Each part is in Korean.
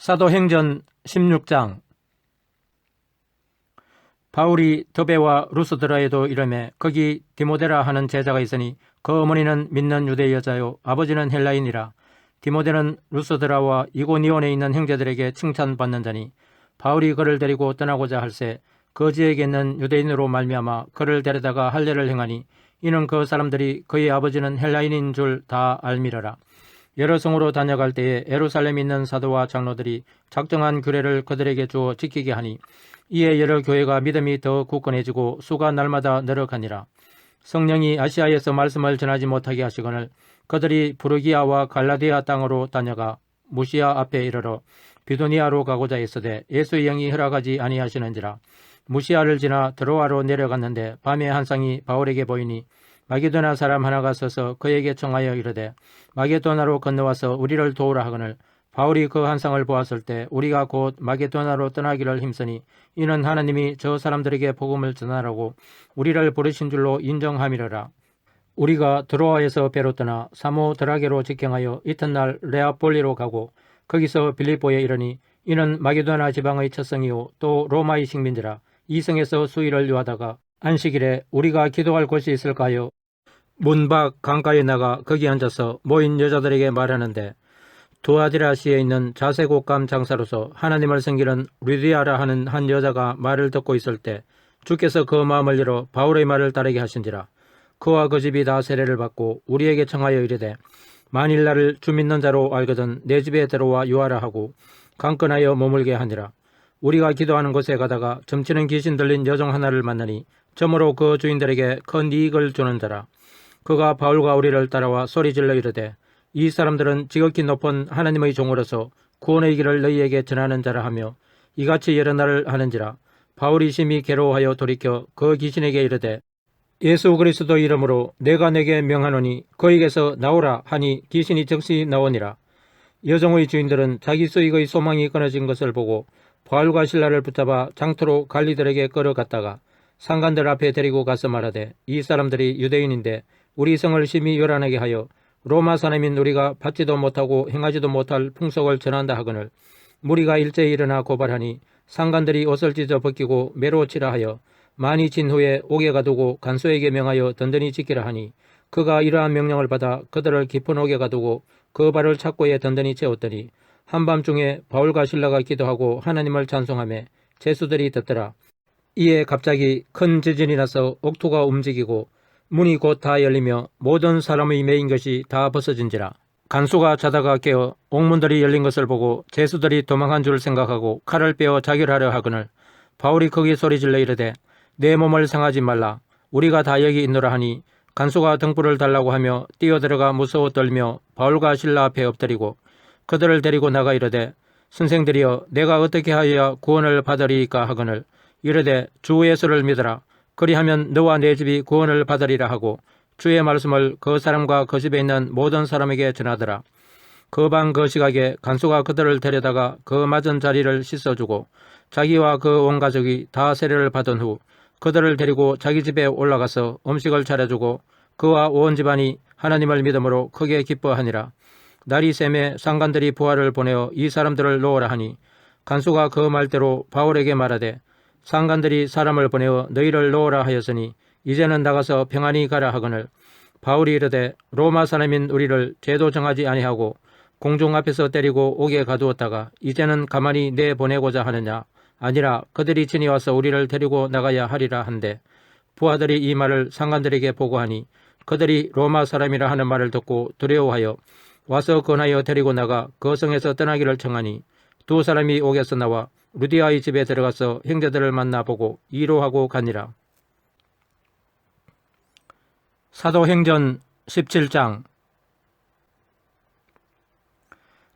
사도행전 16장. 바울이 더베와 루스드라에도 이르매 거기 디모데라 하는 제자가 있으니 그 어머니는 믿는 유대 여자요 아버지는 헬라인이라. 디모데는 루스드라와 이고니온에 있는 형제들에게 칭찬받는 자니 바울이 그를 데리고 떠나고자 할새 그 지역에 있는 유대인으로 말미암아 그를 데려다가 할례를 행하니 이는 그 사람들이 그의 아버지는 헬라인인 줄 다 알미러라. 여러 성으로 다녀갈 때에 예루살렘에 있는 사도와 장로들이 작정한 규례를 그들에게 주어 지키게 하니 이에 여러 교회가 믿음이 더 굳건해지고 수가 날마다 늘어가니라. 성령이 아시아에서 말씀을 전하지 못하게 하시거늘 그들이 부르기아와 갈라디아 땅으로 다녀가 무시아 앞에 이르러 비두니아로 가고자 했으되 예수의 영이 허락하지 아니하시는지라. 무시아를 지나 드로아로 내려갔는데 밤에 한 쌍이 바울에게 보이니 마게도나 사람 하나가 서서 그에게 청하여 이르되 마게도나로 건너와서 우리를 도우라 하거늘 바울이 그 한 쌍을 보았을 때 우리가 곧 마게도나로 떠나기를 힘쓰니 이는 하나님이 저 사람들에게 복음을 전하라고 우리를 부르신 줄로 인정함이러라. 우리가 드로아에서 배로 떠나 사모드라게로 직행하여 이튿날 레아폴리로 가고 거기서 빌립보에 이르니 이는 마게도나 지방의 첫 성이요 또 로마의 식민지라. 이 성에서 수일을 유하다가 안식일에 우리가 기도할 곳이 있을까요? 문 밖 강가에 나가 거기 앉아서 모인 여자들에게 말하는데 두아디라시에 있는 자색옷감 장사로서 하나님을 섬기는 루디아라 하는 한 여자가 말을 듣고 있을 때 주께서 그 마음을 열어 바울의 말을 따르게 하신지라. 그와 그 집이 다 세례를 받고 우리에게 청하여 이르되 만일 나를 주 믿는 자로 알거든 내 집에 들어와 유하라 하고 강건하여 머물게 하니라. 우리가 기도하는 곳에 가다가 점치는 귀신 들린 여종 하나를 만나니 점으로 그 주인들에게 큰 이익을 주는 자라. 그가 바울과 우리를 따라와 소리질러 이르되 이 사람들은 지극히 높은 하나님의 종으로서 구원의 길을 너희에게 전하는 자라 하며 이같이 여러 날을 하는지라. 바울이 심히 괴로워하여 돌이켜 그 귀신에게 이르되 예수 그리스도 이름으로 내가 내게 명하노니 그에게서 나오라 하니 귀신이 즉시 나오니라. 여종의 주인들은 자기 수익의 소망이 끊어진 것을 보고 바울과 실라를 붙잡아 장터로 관리들에게 끌어갔다가 상관들 앞에 데리고 가서 말하되 이 사람들이 유대인인데 우리 성을 심히 요란하게 하여 로마 사람인 우리가 받지도 못하고 행하지도 못할 풍속을 전한다 하거늘 무리가 일제히 일어나 고발하니 상관들이 옷을 찢어 벗기고 매로 치라 하여 많이 친 후에 옥에 가두고 간수에게 명하여 든든히 지키라 하니 그가 이러한 명령을 받아 그들을 깊은 옥에 가두고 그 발을 착고에 든든히 채웠더니 한밤중에 바울과 실라가 기도하고 하나님을 찬송하며 제수들이 듣더라. 이에 갑자기 큰 지진이 나서 옥토가 움직이고 문이 곧 다 열리며 모든 사람의 매인 것이 다 벗어진지라. 간수가 자다가 깨어 옥문들이 열린 것을 보고 제수들이 도망한 줄 생각하고 칼을 빼어 자결하려 하거늘 바울이 크게 소리질러 이르되 내 몸을 상하지 말라. 우리가 다 여기 있노라 하니 간수가 등불을 달라고 하며 뛰어들어가 무서워 떨며 바울과 실라 앞에 엎드리고 그들을 데리고 나가 이르되 선생들이여 내가 어떻게 하여야 구원을 받으리이까 하거늘 이르되 주 예수를 믿어라. 그리하면 너와 내 집이 구원을 받으리라 하고 주의 말씀을 그 사람과 그 집에 있는 모든 사람에게 전하더라. 그 밤 그 시각에 간수가 그들을 데려다가 그 맞은 자리를 씻어주고 자기와 그 온 가족이 다 세례를 받은 후 그들을 데리고 자기 집에 올라가서 음식을 차려주고 그와 온 집안이 하나님을 믿음으로 크게 기뻐하니라. 날이 새매 상관들이 부하를 보내어 이 사람들을 놓으라 하니 간수가 그 말대로 바울에게 말하되 상관들이 사람을 보내어 너희를 놓으라 하였으니 이제는 나가서 평안히 가라 하거늘 바울이 이르되 로마 사람인 우리를 죄도 정하지 아니하고 공중 앞에서 때리고 옥에 가두었다가 이제는 가만히 내보내고자 하느냐. 아니라 그들이 친히 와서 우리를 데리고 나가야 하리라 한데 부하들이 이 말을 상관들에게 보고하니 그들이 로마 사람이라 하는 말을 듣고 두려워하여 와서 권하여 데리고 나가 그 성에서 떠나기를 청하니 두 사람이 옥에서 나와 루디아의 집에 들어가서 형제들을 만나보고 위로하고 가니라. 사도행전 17장.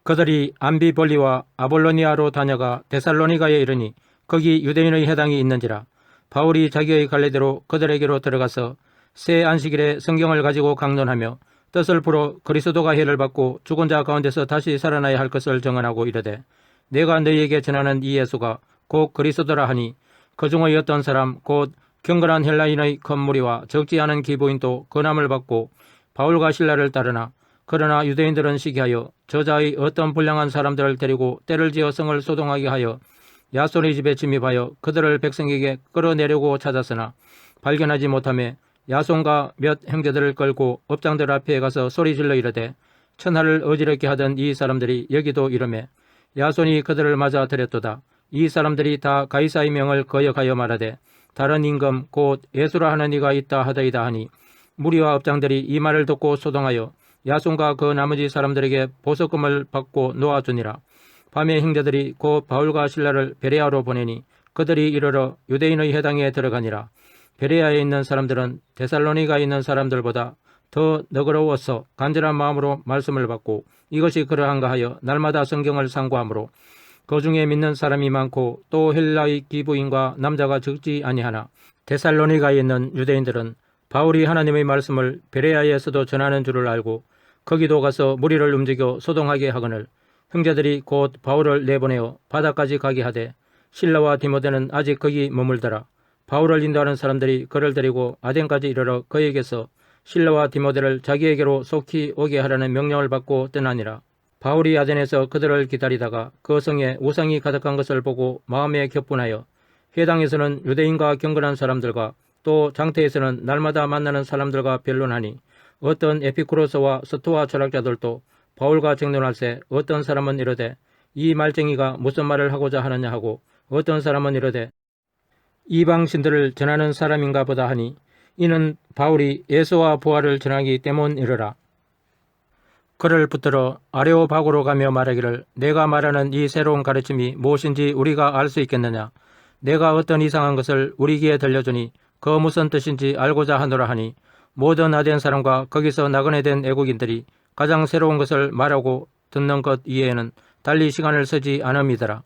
그들이 암비볼리와 아볼로니아로 다녀가 데살로니가에 이르니 거기 유대인의 회당이 있는지라. 바울이 자기의 관례대로 그들에게로 들어가서 새 안식일에 성경을 가지고 강론하며 뜻을 풀어 그리스도가 해를 받고 죽은 자 가운데서 다시 살아나야 할 것을 정언하고 이르되 내가 너희에게 전하는 이 예수가 곧 그리스도라 하니 그 중의 어떤 사람 곧 경건한 헬라인의 큰 무리와 적지 않은 기부인도 권함을 받고 바울과 실라를 따르나 그러나 유대인들은 시기하여 저자의 어떤 불량한 사람들을 데리고 때를 지어 성을 소동하게 하여 야손의 집에 침입하여 그들을 백성에게 끌어내려고 찾았으나 발견하지 못하며 야손과 몇 형제들을 끌고 업장들 앞에 가서 소리질러 이르되 천하를 어지럽게 하던 이 사람들이 여기도 이르매 야손이 그들을 맞아 들였도다. 이 사람들이 다 가이사의 명을 거역하여 말하되 다른 임금 곧 예수라 하는 이가 있다 하더이다 하니 무리와 업장들이 이 말을 듣고 소동하여 야손과 그 나머지 사람들에게 보석금을 받고 놓아주니라. 밤에 형제들이 곧 바울과 실라를 베레아로 보내니 그들이 이르러 유대인의 회당에 들어가니라. 베레아에 있는 사람들은 데살로니가에 있는 사람들보다 더 너그러워서 간절한 마음으로 말씀을 받고 이것이 그러한가 하여 날마다 성경을 상고하므로 그 중에 믿는 사람이 많고 또 헬라의 기부인과 남자가 적지 아니하나 데살로니가에 있는 유대인들은 바울이 하나님의 말씀을 베레아에서도 전하는 줄을 알고 거기도 가서 무리를 움직여 소동하게 하거늘 형제들이 곧 바울을 내보내어 바다까지 가게 하되 실라와 디모데는 아직 거기 머물더라. 바울을 인도하는 사람들이 그를 데리고 아덴까지 이르러 그에게서 실라와 디모데를 자기에게로 속히 오게 하라는 명령을 받고 떠나니라. 바울이 아덴에서 그들을 기다리다가 그 성에 우상이 가득한 것을 보고 마음에 격분하여 회당에서는 유대인과 경건한 사람들과 또 장태에서는 날마다 만나는 사람들과 변론하니 어떤 에피쿠로스와 스토아 철학자들도 바울과 정론할세 어떤 사람은 이르되 이 말쟁이가 무슨 말을 하고자 하느냐 하고 어떤 사람은 이르되 이방 신들을 전하는 사람인가 보다 하니 이는 바울이 예수와 부활을 전하기 때문이르라. 그를 붙들어 아레오바고로 가며 말하기를 내가 말하는 이 새로운 가르침이 무엇인지 우리가 알 수 있겠느냐. 내가 어떤 이상한 것을 우리 귀에 들려주니 그 무슨 뜻인지 알고자 하노라 하니 모든 아덴 사람과 거기서 나그네 된 애국인들이 가장 새로운 것을 말하고 듣는 것 이외에는 달리 시간을 쓰지 않음이더라.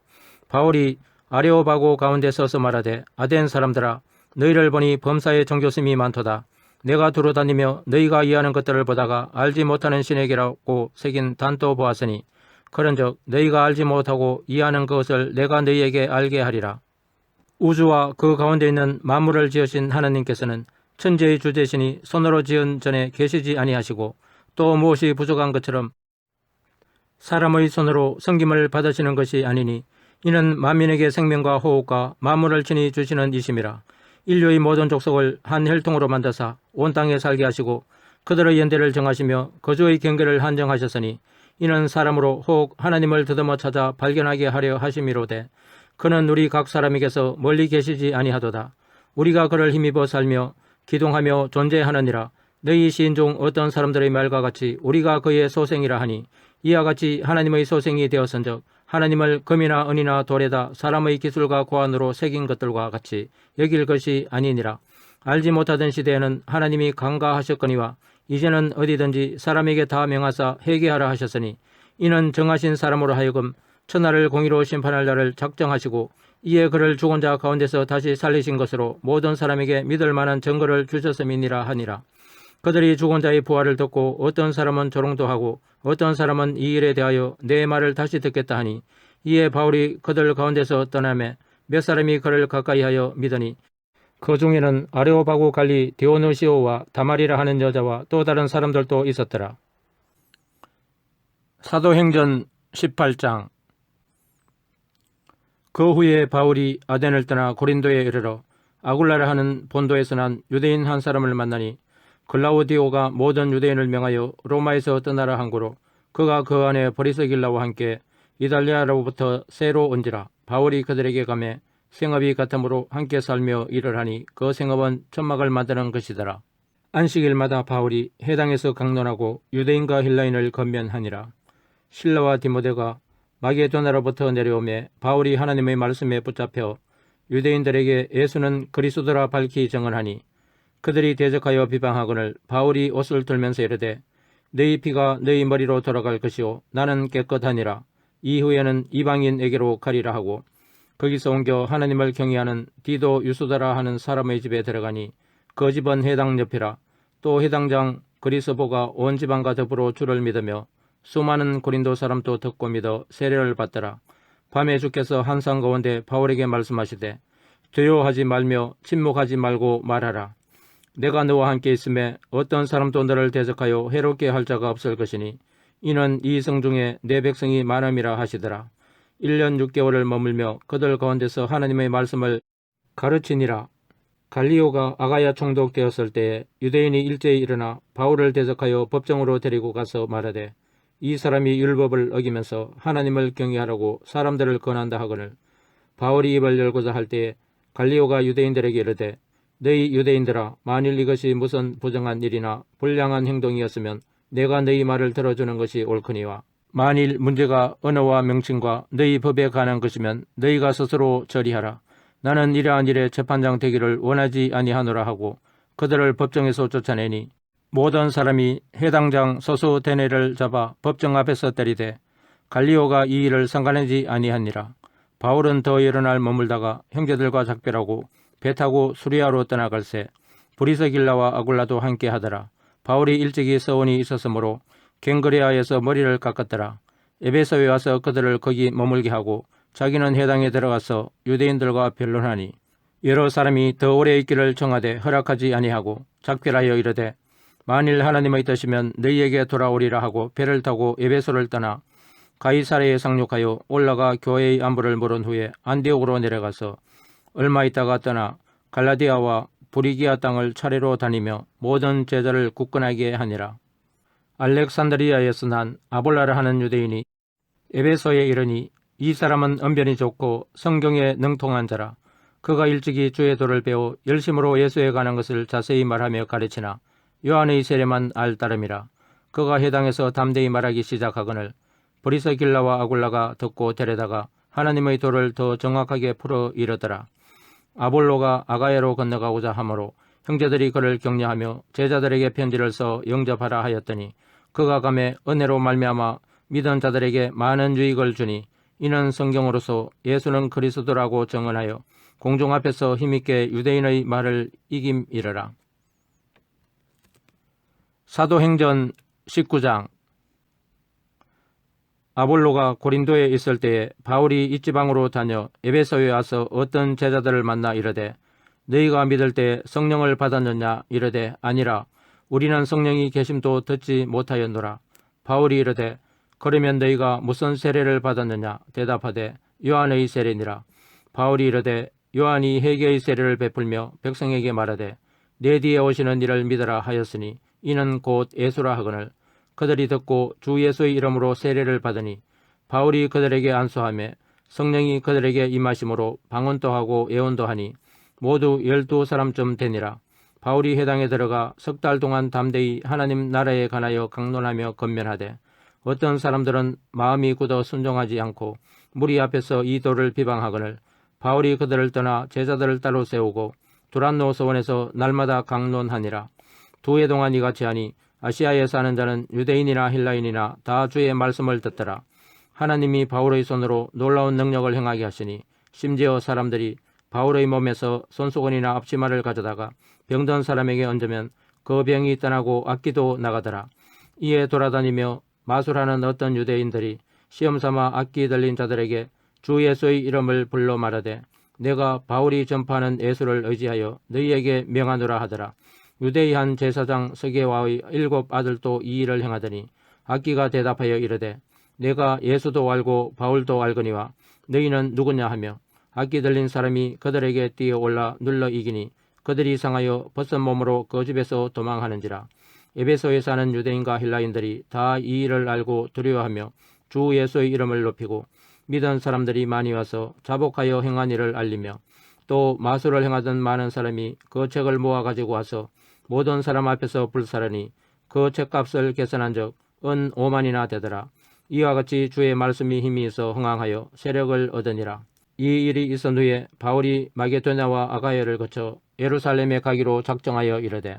바울이 아레오바고 가운데 서서 말하되 아덴 사람들아 너희를 보니 범사에 종교심이 많도다. 내가 두루 다니며 너희가 이해하는 것들을 보다가 알지 못하는 신에게라고 새긴 단도 보았으니 그런즉 너희가 알지 못하고 이해하는 그것을 내가 너희에게 알게 하리라. 우주와 그 가운데 있는 만물을 지으신 하나님께서는 천지의 주제신이 손으로 지은 전에 계시지 아니하시고 또 무엇이 부족한 것처럼 사람의 손으로 섬김을 받으시는 것이 아니니 이는 만민에게 생명과 호흡과 만물을 친히 주시는 이심이라. 인류의 모든 족속을 한 혈통으로 만드사 온 땅에 살게 하시고 그들의 연대를 정하시며 거주의 경계를 한정하셨으니 이는 사람으로 혹 하나님을 더듬어 찾아 발견하게 하려 하심이로되 그는 우리 각 사람에게서 멀리 계시지 아니하도다. 우리가 그를 힘입어 살며 기동하며 존재하느니라. 너희 시인 중 어떤 사람들의 말과 같이 우리가 그의 소생이라 하니 이와 같이 하나님의 소생이 되었은즉 하나님을 금이나 은이나 돌에다 사람의 기술과 고안으로 새긴 것들과 같이 여길 것이 아니니라. 알지 못하던 시대에는 하나님이 간과하셨거니와 이제는 어디든지 사람에게 다 명하사 회개하라 하셨으니 이는 정하신 사람으로 하여금 천하를 공의로 심판할 날을 작정하시고 이에 그를 죽은 자 가운데서 다시 살리신 것으로 모든 사람에게 믿을 만한 증거를 주셨음이니라 하니라. 그들이 죽은 자의 부활을 듣고 어떤 사람은 조롱도 하고 어떤 사람은 이 일에 대하여 내 말을 다시 듣겠다 하니 이에 바울이 그들 가운데서 떠나매 몇 사람이 그를 가까이하여 믿으니 그 중에는 아레오바고 갈리 디오누시오와 다말이라 하는 여자와 또 다른 사람들도 있었더라. 사도행전 18장. 그 후에 바울이 아덴을 떠나 고린도에 이르러 아굴라라 하는 본도에서 난 유대인 한 사람을 만나니 글라우디오가 모든 유대인을 명하여 로마에서 떠나라 한 고로 그가 그 안에 브리스길라와 함께 이달리아로부터 새로 온지라. 바울이 그들에게 가매 생업이 같으므로 함께 살며 일을 하니 그 생업은 천막을 만드는 것이더라. 안식일마다 바울이 회당에서 강론하고 유대인과 헬라인을 건면하니라. 실라와 디모데가 마게도나로부터 내려오매 바울이 하나님의 말씀에 붙잡혀 유대인들에게 예수는 그리스도라 밝히 증언하니 그들이 대적하여 비방하거늘 바울이 옷을 들면서 이르되 너희 피가 너희 머리로 돌아갈 것이요 나는 깨끗하니라. 이후에는 이방인에게로 가리라 하고 거기서 옮겨 하나님을 경외하는 디도 유수다라 하는 사람의 집에 들어가니 그 집은 회당 옆이라. 또 회당장 그리스보가 온 지방과 더불어 주를 믿으며 수많은 고린도 사람도 듣고 믿어 세례를 받더라. 밤에 주께서 한상 가운데 바울에게 말씀하시되 두려워하지 말며 침묵하지 말고 말하라. 내가 너와 함께 있음에 어떤 사람도 너를 대적하여 해롭게 할 자가 없을 것이니 이는 이 성 중에 내 백성이 많음이라 하시더라. 1년 6개월을 머물며 그들 가운데서 하나님의 말씀을 가르치니라. 갈리오가 아가야 총독되었을 때에 유대인이 일제히 일어나 바울을 대적하여 법정으로 데리고 가서 말하되 이 사람이 율법을 어기면서 하나님을 경외하라고 사람들을 권한다 하거늘 바울이 입을 열고자 할 때에 갈리오가 유대인들에게 이르되 너희 유대인들아 만일 이것이 무슨 부정한 일이나 불량한 행동이었으면 내가 너희 말을 들어주는 것이 옳거니와 만일 문제가 언어와 명칭과 너희 법에 관한 것이면 너희가 스스로 처리하라. 나는 이러한 일에 재판장 되기를 원하지 아니하노라 하고 그들을 법정에서 쫓아내니 모든 사람이 해당장 소수대네를 잡아 법정 앞에서 때리되 갈리오가 이 일을 상관하지 아니하니라. 바울은 더 여러 날 머물다가 형제들과 작별하고 배 타고 수리아로 떠나갈새 브리스길라와 아굴라도 함께 하더라. 바울이 일찍이 서원이 있었으므로 갱그레아에서 머리를 깎았더라. 에베소에 와서 그들을 거기 머물게 하고 자기는 회당에 들어가서 유대인들과 변론하니 여러 사람이 더 오래 있기를 청하되 허락하지 아니하고 작별하여 이르되 만일 하나님의 뜻이면 너희에게 돌아오리라 하고 배를 타고 에베소를 떠나 가이사랴에 상륙하여 올라가 교회의 안부를 물은 후에 안디옥으로 내려가서 얼마 있다가 떠나 갈라디아와 브리기아 땅을 차례로 다니며 모든 제자를 굳건하게 하니라. 알렉산드리아에서 난 아볼라를 하는 유대인이 에베소에 이르니 이 사람은 언변이 좋고 성경에 능통한 자라. 그가 일찍이 주의 도를 배워 열심으로 예수에 관한 것을 자세히 말하며 가르치나 요한의 세례만 알 따름이라. 그가 회당에서 담대히 말하기 시작하거늘 브리스길라와 아굴라가 듣고 데려다가 하나님의 도를 더 정확하게 풀어 이르더라. 아볼로가 아가야로 건너가고자 하므로 형제들이 그를 격려하며 제자들에게 편지를 써 영접하라 하였더니 그가 감에 은혜로 말미암아 믿은 자들에게 많은 유익을 주니 이는 성경으로서 예수는 그리스도라고 증언하여 공중 앞에서 힘있게 유대인의 말을 이김이르라. 사도행전 19장. 아볼로가 고린도에 있을 때에 바울이 이지방으로 다녀 에베소에 와서 어떤 제자들을 만나 이르되 너희가 믿을 때 성령을 받았느냐 이르되 아니라 우리는 성령이 계심도 듣지 못하였노라. 바울이 이르되 그러면 너희가 무슨 세례를 받았느냐 대답하되 요한의 세례니라. 바울이 이르되 요한이 회개의 세례를 베풀며 백성에게 말하되 내 뒤에 오시는 이를 믿으라 하였으니 이는 곧 예수라 하거늘 그들이 듣고 주 예수의 이름으로 세례를 받으니 바울이 그들에게 안수하며 성령이 그들에게 임하심으로 방언도 하고 예언도 하니 모두 12사람쯤 되니라. 바울이 회당에 들어가 10달 동안 담대히 하나님 나라에 관하여 강론하며 건면하되 어떤 사람들은 마음이 굳어 순종하지 않고 무리 앞에서 이 도를 비방하거늘 바울이 그들을 떠나 제자들을 따로 세우고 두란노 서원에서 날마다 강론하니라. 2해 동안 이같이 하니 아시아에 사는 자는 유대인이나 헬라인이나 다 주의 말씀을 듣더라. 하나님이 바울의 손으로 놀라운 능력을 행하게 하시니 심지어 사람들이 바울의 몸에서 손수건이나 앞치마를 가져다가 병든 사람에게 얹으면 그 병이 떠나고 악기도 나가더라. 이에 돌아다니며 마술하는 어떤 유대인들이 시험삼아 악기 들린 자들에게 주 예수의 이름을 불러 말하되 내가 바울이 전파하는 예수를 의지하여 너희에게 명하노라 하더라. 유대의 한 제사장 스게와의 7 아들도 이 일을 행하더니 악기가 대답하여 이르되 내가 예수도 알고 바울도 알거니와 너희는 누구냐 하며 악기 들린 사람이 그들에게 뛰어올라 눌러 이기니 그들이 상하여 벗은 몸으로 그 집에서 도망하는지라. 에베소에 사는 유대인과 헬라인들이 다 이 일을 알고 두려워하며 주 예수의 이름을 높이고 믿은 사람들이 많이 와서 자복하여 행한 일을 알리며 또 마술을 행하던 많은 사람이 그 책을 모아 가지고 와서 모든 사람 앞에서 불사르니 그 책값을 계산한 적 은 5만이나 되더라. 이와 같이 주의 말씀이 힘이 있어 흥황하여 세력을 얻으니라. 이 일이 있은 후에 바울이 마게도냐와 아가야를 거쳐 예루살렘에 가기로 작정하여 이르되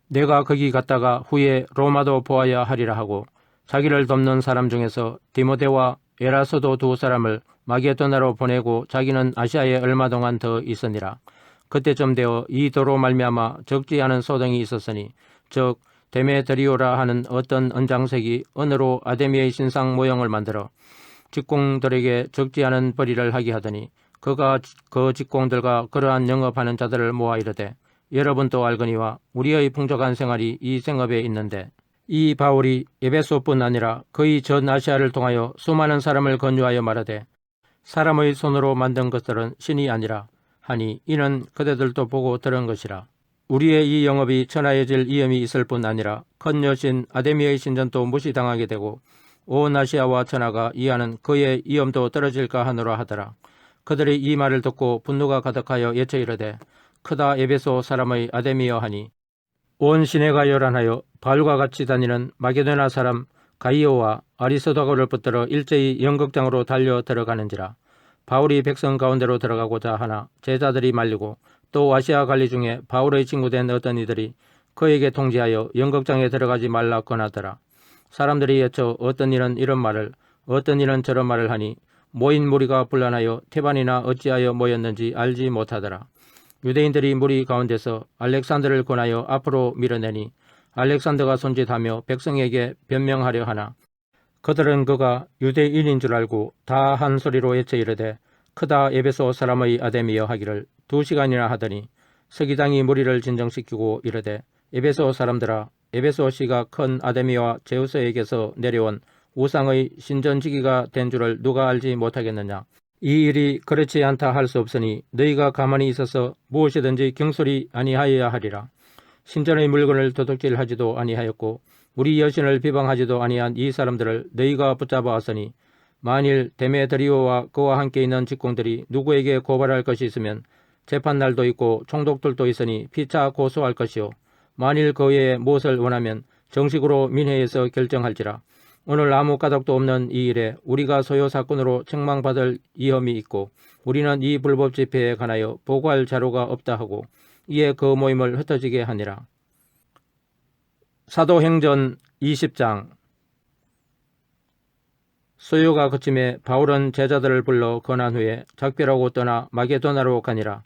내가 거기 갔다가 후에 로마도 보아야 하리라 하고 자기를 돕는 사람 중에서 디모데와 에라스도 2 사람을 마게도냐로 보내고 자기는 아시아에 얼마 동안 더 있으니라. 그때쯤 되어 이 도로 말미암아 적지 않은 소동이 있었으니 즉 데메드리오라 하는 어떤 은장색이 은으로 아데미의 신상 모형을 만들어 직공들에게 적지 않은 벌이를 하게 하더니 그가 그 직공들과 그러한 영업하는 자들을 모아 이르되 여러분도 알거니와 우리의 풍족한 생활이 이 생업에 있는데 이 바울이 에베소뿐 아니라 거의 전 아시아를 통하여 수많은 사람을 권유하여 말하되 사람의 손으로 만든 것들은 신이 아니라 하니 이는 그대들도 보고 들은 것이라. 우리의 이 영업이 천하해질 위험이 있을 뿐 아니라 큰 여신 아데미의 신전도 무시당하게 되고 온 아시아와 천하가 이하는 그의 위엄도 떨어질까 하노라 하더라. 그들이 이 말을 듣고 분노가 가득하여 예쳐 이르되 크다 에베소 사람의 아데미여 하니 온 시내가 요란하여 바울과 같이 다니는 마게도나 사람 가이오와 아리스도고를 붙들어 일제히 연극장으로 달려 들어가는지라. 바울이 백성 가운데로 들어가고자 하나 제자들이 말리고 또 아시아 관리 중에 바울의 친구된 어떤 이들이 그에게 통지하여 연극장에 들어가지 말라 권하더라. 사람들이 여쳐 어떤 이는 이런 말을 어떤 이는 저런 말을 하니 모인 무리가 분란하여 태반이나 어찌하여 모였는지 알지 못하더라. 유대인들이 무리 가운데서 알렉산더를 권하여 앞으로 밀어내니 알렉산더가 손짓하며 백성에게 변명하려 하나 그들은 그가 유대인인 줄 알고 다 한 소리로 외쳐 이르되 크다 에베소 사람의 아데미여 하기를 2시간이나 하더니 서기장이 무리를 진정시키고 이르되 에베소 사람들아 에베소시가 큰 아데미와 제우스에게서 내려온 우상의 신전지기가 된 줄을 누가 알지 못하겠느냐. 이 일이 그렇지 않다 할 수 없으니 너희가 가만히 있어서 무엇이든지 경솔히 아니하여야 하리라. 신전의 물건을 도둑질하지도 아니하였고 우리 여신을 비방하지도 아니한 이 사람들을 너희가 붙잡아 왔으니 만일 데메드리오와 그와 함께 있는 직공들이 누구에게 고발할 것이 있으면 재판날도 있고 총독들도 있으니 피차 고소할 것이요 만일 그 외에 무엇을 원하면 정식으로 민회에서 결정할지라. 오늘 아무 가닥도 없는 이 일에 우리가 소요 사건으로 책망받을 위험이 있고 우리는 이 불법 집회에 관하여 보고할 자료가 없다 하고 이에 그 모임을 흩어지게 하니라. 사도행전 20장. 소요가 그침에 바울은 제자들을 불러 권한 후에 작별하고 떠나 마게도나로 가니라.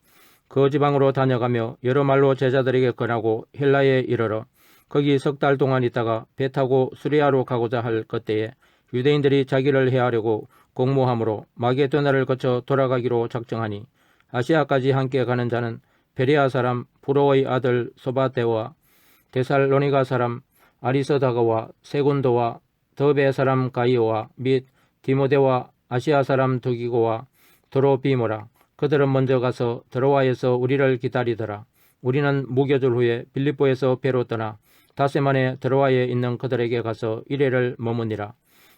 그 지방으로 다녀가며 여러 말로 제자들에게 권하고 헬라에 이르러 거기 3달 동안 있다가 배 타고 수리아로 가고자 할 그때에 유대인들이 자기를 해하려고 공모함으로 마게도나를 거쳐 돌아가기로 작정하니 아시아까지 함께 가는 자는 베레아 사람 부로의 아들 소바데와 데살로니가 사람 아리스다고와 세군도와 더베 사람 가이오와 및 디모데와 아시아 사람 두기고와 드로비모라. 그들은 먼저 가서 드로아에서 우리를 기다리더라. 우리는 무교절 후에 빌립보에서 배로 떠나 닷새 만에 드로아에 있는 그들에게 가서 이래를 머무니라.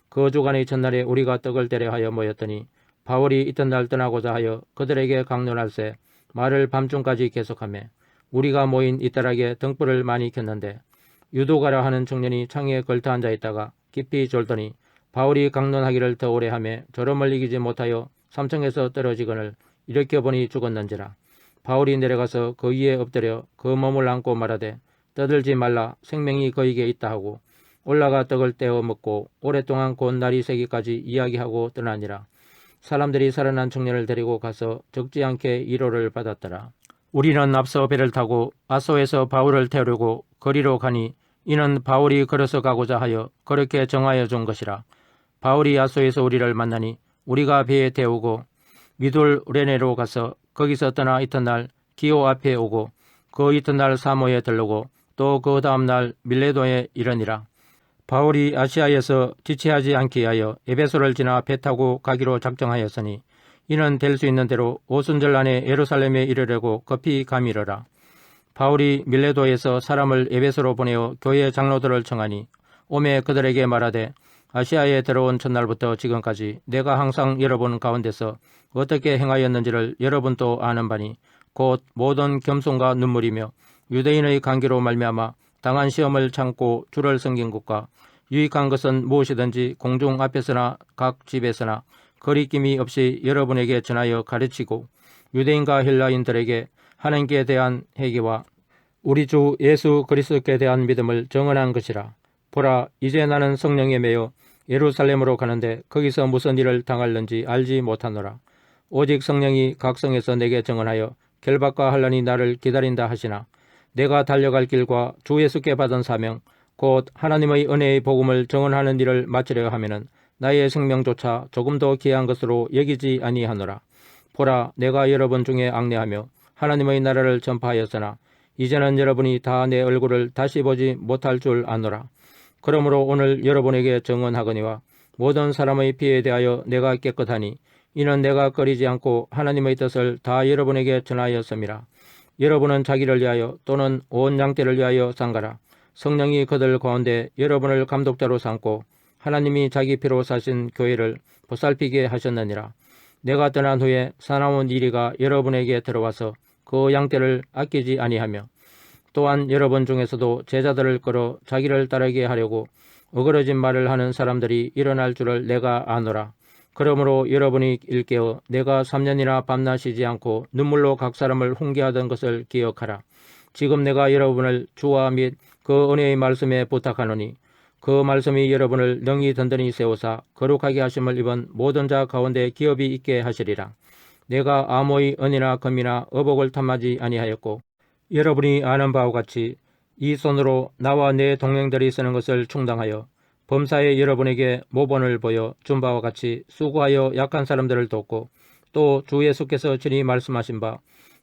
그 주간의 첫날에 우리가 떡을 때려하여 모였더니 바울이 이튿날 떠나고자 하여 그들에게 강론할새 말을 밤중까지 계속하며 우리가 모인 이따락에 등불을 많이 켰는데 유도가라 하는 청년이 창에 걸터 앉아있다가 깊이 졸더니 바울이 강론하기를 더 오래 하며 졸음을 이기지 못하여 3층에서 떨어지거늘 일으켜보니 죽었는지라. 바울이 내려가서 그 위에 엎드려 그 몸을 안고 말하되 떠들지 말라 생명이 그에게 있다 하고 올라가 떡을 떼어 먹고 오랫동안 곧 날이 새기까지 이야기하고 떠나니라. 사람들이 살아난 청년을 데리고 가서 적지 않게 위로를 받았더라. 우리는 앞서 배를 타고 아소에서 바울을 태우려고 거리로 가니 이는 바울이 걸어서 가고자 하여 그렇게 정하여 준 것이라. 바울이 아소에서 우리를 만나니 우리가 배에 태우고 미돌레네로 가서 거기서 떠나 이튿날 기오 앞에 오고 그 이튿날 사모에 들르고 또 그 다음날 밀레도에 이르니라. 바울이 아시아에서 지체하지 않게 하여 에베소를 지나 배 타고 가기로 작정하였으니 이는 될 수 있는 대로 오순절 안에 예루살렘에 이르려고 급히 가미르라. 바울이 밀레도에서 사람을 에베소로 보내어 교회 장로들을 청하니 오매 그들에게 말하되 아시아에 들어온 첫날부터 지금까지 내가 항상 여러분 가운데서 어떻게 행하였는지를 여러분도 아는 바니 곧 모든 겸손과 눈물이며 유대인의 관계로 말미암아 당한 시험을 참고 주를 섬긴 것과 유익한 것은 무엇이든지 공중 앞에서나 각 집에서나 거리낌이 없이 여러분에게 전하여 가르치고 유대인과 헬라인들에게 하나님께 대한 회개와 우리 주 예수 그리스도께 대한 믿음을 정언한 것이라. 보라, 이제 나는 성령에 매여 예루살렘으로 가는데 거기서 무슨 일을 당할는지 알지 못하노라. 오직 성령이 각 성에서 내게 정언하여 결박과 환난이 나를 기다린다 하시나 내가 달려갈 길과 주 예수께 받은 사명 곧 하나님의 은혜의 복음을 정언하는 일을 마치려 하면은 나의 생명조차 조금도 귀한 것으로 여기지 아니하노라. 보라, 내가 여러분 중에 앙내하며 하나님의 나라를 전파하였으나 이제는 여러분이 다 내 얼굴을 다시 보지 못할 줄 아노라. 그러므로 오늘 여러분에게 증언하거니와 모든 사람의 피에 대하여 내가 깨끗하니 이는 내가 꺼리지 않고 하나님의 뜻을 다 여러분에게 전하였음이라. 여러분은 자기를 위하여 또는 온 양떼를 위하여 상가라. 성령이 그들 가운데 여러분을 감독자로 삼고 하나님이 자기 피로 사신 교회를 보살피게 하셨느니라. 내가 떠난 후에 사나운 이리가 여러분에게 들어와서 그 양떼를 아끼지 아니하며 또한 여러분 중에서도 제자들을 끌어 자기를 따르게 하려고 어그러진 말을 하는 사람들이 일어날 줄을 내가 아노라. 그러므로 여러분이 일깨어 내가 3년이나 밤낮 쉬지 않고 눈물로 각 사람을 훈계하던 것을 기억하라. 지금 내가 여러분을 주와 및 그 은혜의 말씀에 부탁하노니 그 말씀이 여러분을 능히 든든히 세우사 거룩하게 하심을 입은 모든 자 가운데 기업이 있게 하시리라. 내가 아무의 은이나 금이나 의복을 탐하지 아니하였고 여러분이 아는 바와 같이 이 손으로 나와 내 동행들이 쓰는 것을 충당하여 범사에 여러분에게 모본을 보여 준 바와 같이 수고하여 약한 사람들을 돕고 또 주 예수께서 친히 말씀하신 바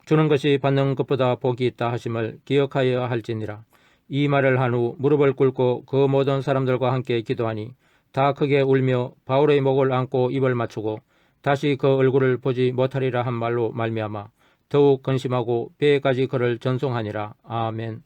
주는 것이 받는 것보다 복이 있다 하심을 기억하여 할지니라. 이 말을 한 후 무릎을 꿇고 그 모든 사람들과 함께 기도하니 다 크게 울며 바울의 목을 안고 입을 맞추고 다시 그 얼굴을 보지 못하리라 한 말로 말미암아 더욱 근심하고 배에까지 그를 전송하니라. 아멘.